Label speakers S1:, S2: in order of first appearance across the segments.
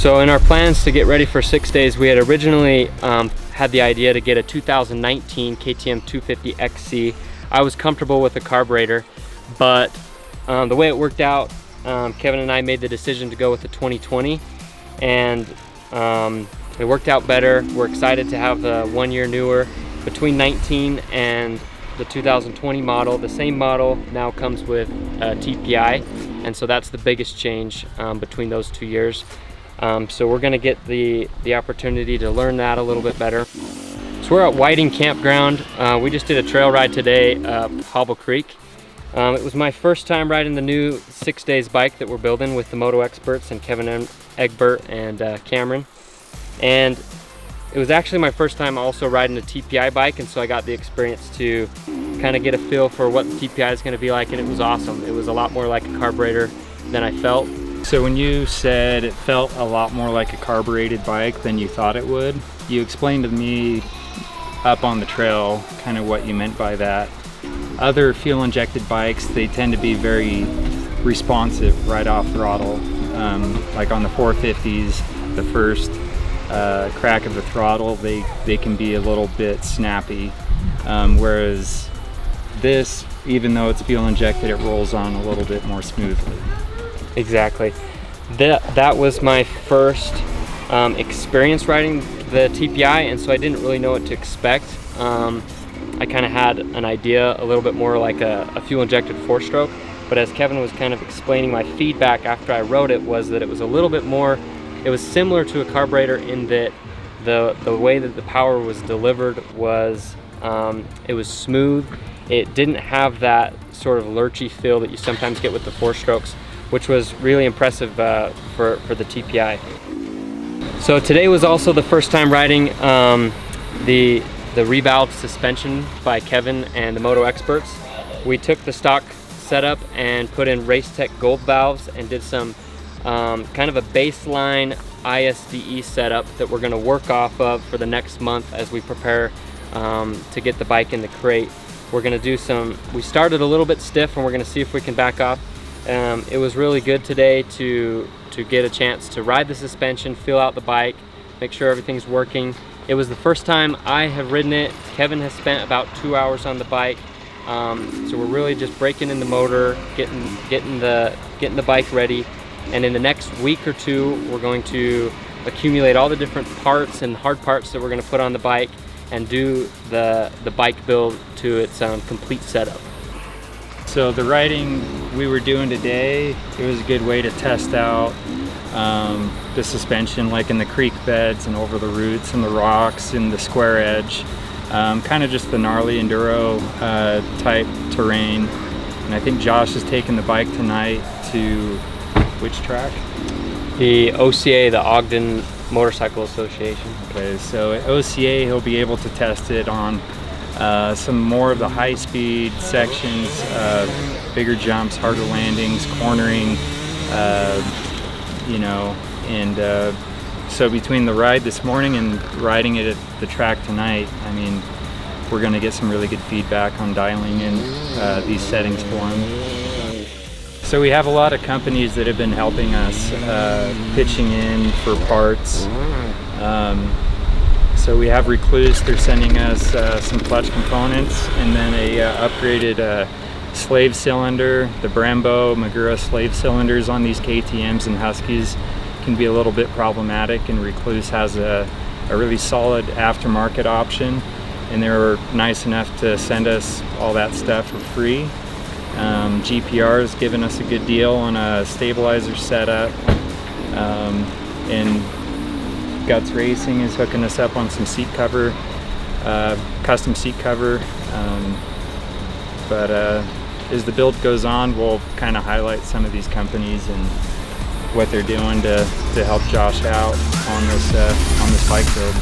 S1: So in our plans to get ready for 6 days, we had originally had the idea to get a 2019 KTM 250 XC. I was comfortable with the carburetor, but the way it worked out, Kevin and I made the decision to go with the 2020, and it worked out better. We're excited to have the 1 year newer. Between 19 and the 2020 model, the same model now comes with TPI, and so that's the biggest change between those 2 years. So we're gonna get the opportunity to learn that a little bit better. So we're at Whiting Campground. We just did a trail ride today up Hobble Creek. It was my first time riding the new 6 days bike that we're building with the Moto experts and Kevin Egbert and Cameron. And it was actually my first time also riding a TPI bike, and so I got the experience to kind of get a feel for what the TPI is going to be like, and it was awesome. It was a lot more like a carburetor than I felt.
S2: So when you said it felt a lot more like a carbureted bike than you thought it would, you explained to me up on the trail kind of what you meant by that. Other fuel injected bikes, they tend to be very responsive right off throttle. Like on the 450s, the first crack of the throttle, they can be a little bit snappy, whereas this, even though it's fuel injected, it rolls on a little bit more smoothly.
S1: Exactly. That was my first experience riding the TPI, and so I didn't really know what to expect. I kind of had an idea a little bit more like a fuel injected 4-stroke, but as Kevin was kind of explaining, my feedback after I rode it was that it was a little bit more, it was similar to a carburetor in that the way that the power was delivered was, it was smooth. It didn't have that sort of lurchy feel that you sometimes get with the 4-strokes, which was really impressive for the TPI. So today was also the first time riding the revalved suspension by Kevin and the Moto experts. We took the stock setup and put in Racetech Gold valves and did some kind of a baseline ISDE setup that we're going to work off of for the next month as we prepare to get the bike in the crate. We're going to do some, we started a little bit stiff and we're going to see if we can back off. It was really good today to get a chance to ride the suspension, feel out the bike, make sure everything's working. It was the first time I have ridden it. Kevin has spent about 2 hours on the bike, so we're really just breaking in the motor, getting the bike ready. And in the next week or two, we're going to accumulate all the different parts and hard parts that we're going to put on the bike and do the bike build to its complete setup.
S2: So the riding we were doing today, it was a good way to test out the suspension, like in the creek beds and over the roots and the rocks and the square edge, kind of just the gnarly enduro type terrain. And I think Josh is taking the bike tonight to which track?
S1: The OCA, the Ogden Motorcycle Association.
S2: Okay, so at OCA he'll be able to test it on some more of the high-speed sections, bigger jumps, harder landings, cornering, you know, and so between the ride this morning and riding it at the track tonight, I mean, we're going to get some really good feedback on dialing in these settings for him. So we have a lot of companies that have been helping us, pitching in for parts. So we have Recluse, they're sending us some clutch components, and then a upgraded slave cylinder. The Brembo Magura slave cylinders on these KTMs and Huskies can be a little bit problematic, and Recluse has a really solid aftermarket option, and they were nice enough to send us all that stuff for free. GPR has given us a good deal on a stabilizer setup, and Guts Racing is hooking us up on some seat cover, custom seat cover. But as the build goes on, we'll kind of highlight some of these companies and what they're doing to help Josh out on this bike build.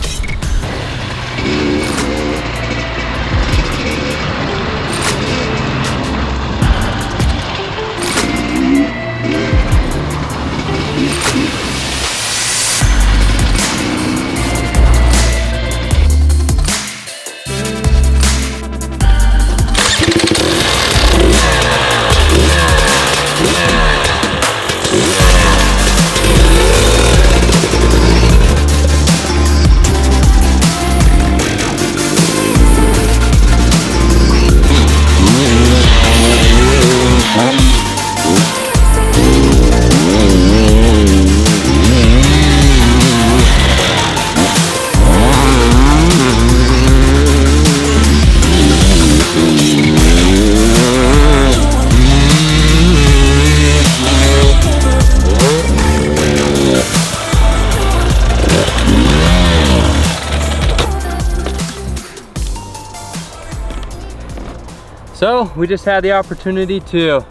S1: So we just had the opportunity to,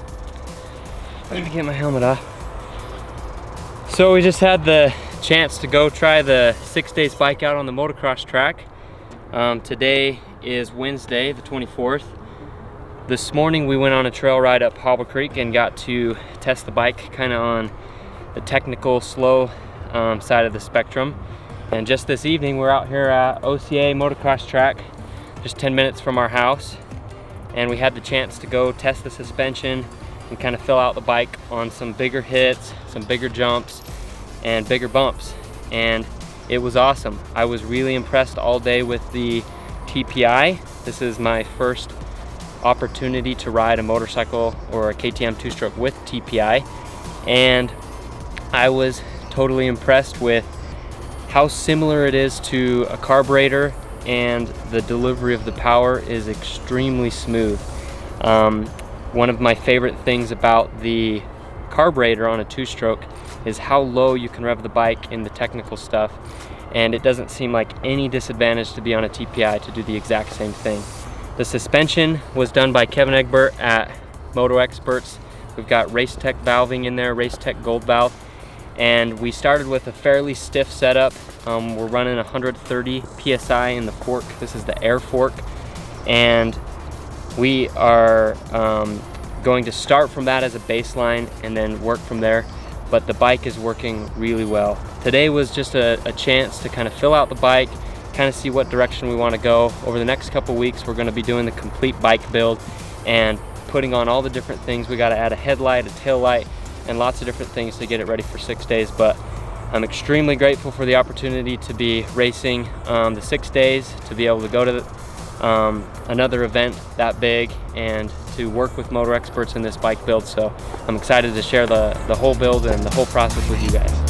S1: let me get my helmet off. So we just had the chance to go try the 6 days bike out on the motocross track. Today is Wednesday, the 24th. This morning we went on a trail ride up Hobble Creek and got to test the bike kind of on the technical slow side of the spectrum. And just this evening we're out here at OCA motocross track, just 10 minutes from our house. And we had the chance to go test the suspension and kind of fill out the bike on some bigger hits, some bigger jumps, and bigger bumps. And it was awesome. I was really impressed all day with the TPI. This is my first opportunity to ride a motorcycle or a KTM two-stroke with TPI, and I was totally impressed with how similar it is to a carburetor, and the delivery of the power is extremely smooth. One of my favorite things about the carburetor on a two-stroke is how low you can rev the bike in the technical stuff, and it doesn't seem like any disadvantage to be on a TPI to do the exact same thing. The suspension was done by Kevin Egbert at Moto Experts. We've got Racetech valving in there, Racetech Gold valve, and we started with a fairly stiff setup. We're running 130 PSI in the fork. This is the air fork, and we are going to start from that as a baseline and then work from there, but the bike is working really well. Today was just a chance to kind of fill out the bike, kind of see what direction we want to go. Over the next couple weeks we're going to be doing the complete bike build and putting on all the different things. We got to add a headlight, a tail light, and lots of different things to get it ready for 6 days. But I'm extremely grateful for the opportunity to be racing the 6 days, to be able to go to another event that big, and to work with Moto Experts in this bike build. So I'm excited to share the whole build and the whole process with you guys.